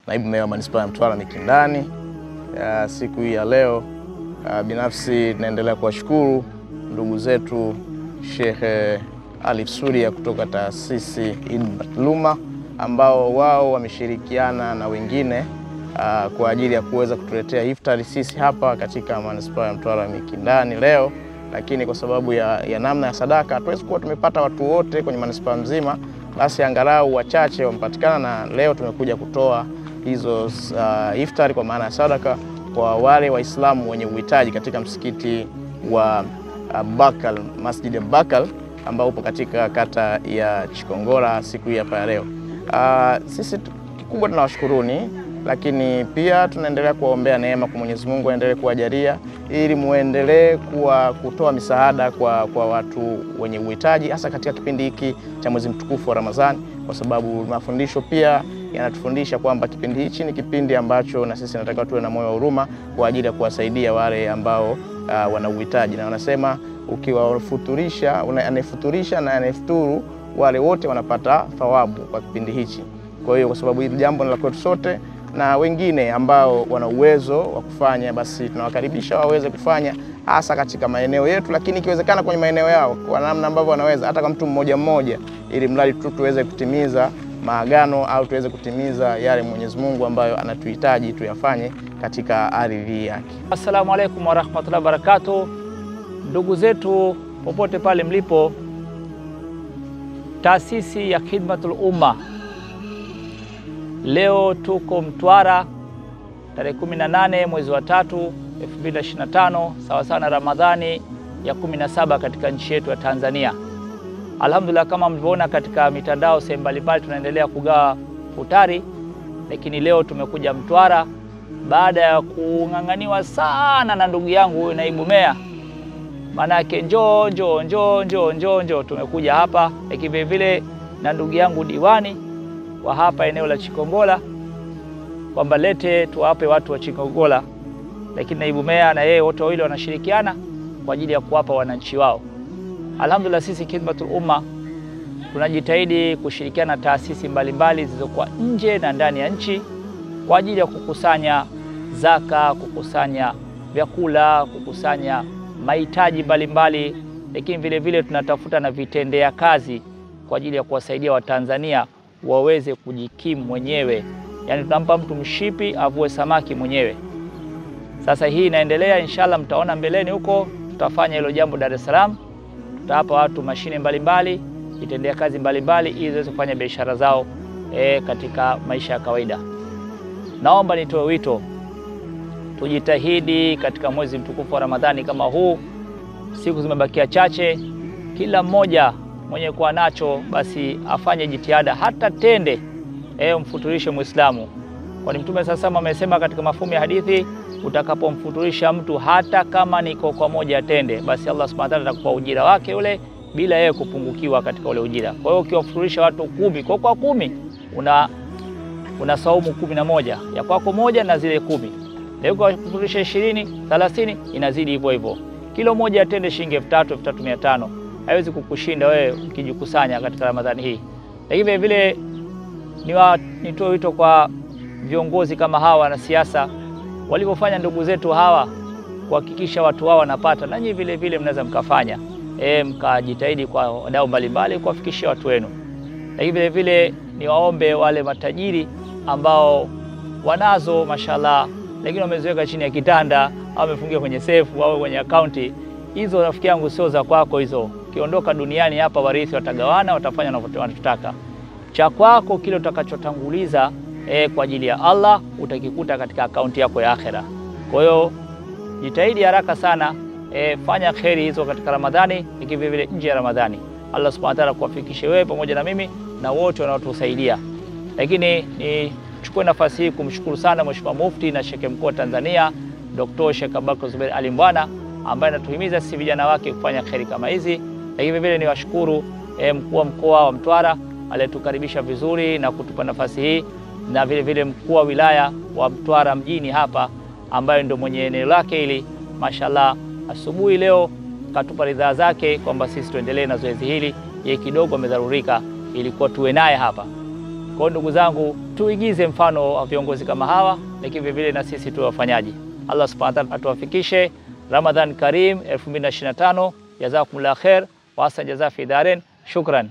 naibu meya wa manispaa ya Mtwara Mikindani. Siku hii ya leo binafsi naendelea kuwashukuru ndugu zetu Sheikh Alif Suria kutoka taasisi Ibn Batlluma ambao wao wameshirikiana na wengine kwa ajili ya kuweza kutuletea iftari sisi hapa katika manispaa ya Mtwara Mikindani leo, lakini kwa sababu ya namna ya sadaka hatuwezi kuwa tumepata watu wote kwenye manispaa mzima, basi angalau wachache wamepatikana, na leo tumekuja kutoa hizo iftari kwa maana ya sadaka kwa wale Waislamu wenye uhitaji katika msikiti wa Bakal, Masjid Bakal ambao upo katika kata ya Chikongora siku hii hapa ya leo. Sisi kikubwa tunawashukuruni, lakini pia tunaendelea kuwaombea neema kwa Mwenyezi Mungu aendelee kuwajalia ili muendelee kutoa misaada kwa watu wenye uhitaji, hasa katika kipindi hiki cha mwezi mtukufu wa Ramadhani, kwa sababu mafundisho pia yanatufundisha kwamba kipindi hichi ni kipindi ambacho na sisi nataka tuwe na moyo wa huruma kwa ajili ya kuwasaidia wale ambao wana uhitaji, na wanasema ukiwafuturisha, anayefuturisha na anayefuturu wale wote wanapata thawabu kwa kipindi hichi. Kwa hiyo kwa sababu hili jambo ni la kwetu sote, na wengine ambao wana uwezo wa kufanya, basi tunawakaribisha waweze kufanya hasa katika maeneo yetu, lakini ikiwezekana kwenye maeneo yao kwa namna ambavyo wanaweza, hata kwa mtu mmoja mmoja, ili mradi tu tuweze kutimiza maagano au tuweze kutimiza yale Mwenyezi Mungu ambayo anatuhitaji tuyafanye katika ardhi yake. Assalamu alaikum warahmatullahi wabarakatuh. Ndugu zetu popote pale mlipo, taasisi ya Khidmatul Umma leo tuko Mtwara tarehe 18 mwezi wa 3 2025, sawa sawa na Ramadhani ya 17 katika nchi yetu ya Tanzania. Alhamdulillah, kama mlivyoona katika mitandao sehemu mbalimbali tunaendelea kugawa futari, lakini leo tumekuja Mtwara baada ya kung'ang'aniwa sana na ndugu yangu huyu naibu meya, manake njoo tumekuja hapa, lakini vile vile na ndugu yangu diwani wa hapa eneo la Chikongola kwamba lete tuwape watu wa Chikongola, lakini naibu meya na yeye wote wawili wanashirikiana kwa ajili ya kuwapa wananchi wao. Alhamdulillah, sisi Khidmatul Umma tunajitahidi kushirikiana na taasisi mbalimbali zilizokuwa nje na ndani ya nchi kwa ajili ya kukusanya zaka, kukusanya vyakula, kukusanya mahitaji mbalimbali, lakini vile vile tunatafuta na vitendea kazi kwa ajili ya kuwasaidia Watanzania waweze kujikimu mwenyewe. Yani tunampa mtu mshipi avue samaki mwenyewe. Sasa hii inaendelea, inshallah mtaona mbeleni huko tutafanya hilo jambo Dar es Salaam. Tutawapa watu mashine mbalimbali, vitendea kazi mbalimbali ili waweze kufanya biashara zao katika maisha ya kawaida. Naomba nitoe wito, tujitahidi katika mwezi mtukufu wa Ramadhani kama huu, siku zimebakia chache, kila mmoja mwenye kuwa nacho basi afanye jitihada hata tende mfuturishe Muislamu. Kwani Mtume sasa amesema katika mafumu ya hadithi, utakapomfuturisha mtu hata kama ni kwa moja tende, basi Allah Subhanahu wa ta'ala atakupa ujira wake ule bila yeye kupungukiwa katika ule ujira. Kwa hiyo ukiwafuturisha watu 10 kwa 10 una saumu 11 ya kwako moja na zile 10. Leo ukiwafuturisha 20, 30 inazidi hivyo hivyo. Kilo moja ya tende shilingi 3,000, 3,500. Haiwezi kukushinda wewe ukijikusanya katika Ramadhani hii. Lakini vile vile nitoe wito kwa viongozi kama hawa na siasa walivyofanya ndugu zetu hawa kuhakikisha watu wao wanapata, na nyinyi vile vile mnaweza mkafanya mkajitahidi kwa wadau mbalimbali kuwafikishia watu wenu. Lakini vile vile niwaombe wale matajiri ambao wanazo mashallah, lakini wameziweka chini ya kitanda au wamefungia kwenye sefu au kwenye akaunti, hizo rafiki yangu sio za kwako hizo. Ukiondoka duniani hapa warithi watagawana, watafanya wanachotaka. Cha kwako kile utakachotanguliza kwa ajili ya Allah utakikuta katika akaunti yako ya akhera. Kwa hiyo jitahidi haraka sana, fanya kheri hizo katika Ramadhani, lakini vile vile nje ya Ramadhani. Allah Subhanahu wa ta'ala kuwafikishe wewe pamoja na mimi na wote wanaotusaidia. Lakini nichukue nafasi hii kumshukuru sana Mheshimiwa Mufti na Sheikh Mkuu wa Tanzania Dr. Sheikh Abubakar Zubeir Ali Mbwana ambaye anatuhimiza sisi vijana wake kufanya kheri kama hizi. Lakini vile vile niwashukuru mkuu wa mkoa wa Mtwara aliyetukaribisha vizuri na kutupa nafasi hii, na vile vile mkuu wa wilaya wa Mtwara mjini hapa ambaye ndio mwenye eneo lake hili, mashallah asubuhi leo katupa ridhaa zake kwamba sisi tuendelee na zoezi hili. Yeye kidogo amedharurika, ilikuwa tuwe naye hapa. Kwa ndugu zangu, tuigize mfano wa viongozi kama hawa, lakini vile vile na sisi tuwe wafanyaji. Allah subhanahu wa ta'ala atuwafikishe. Ramadhan Karim 2025. Jazakumullah khair wa ahsan jazaa fi darin. Shukran.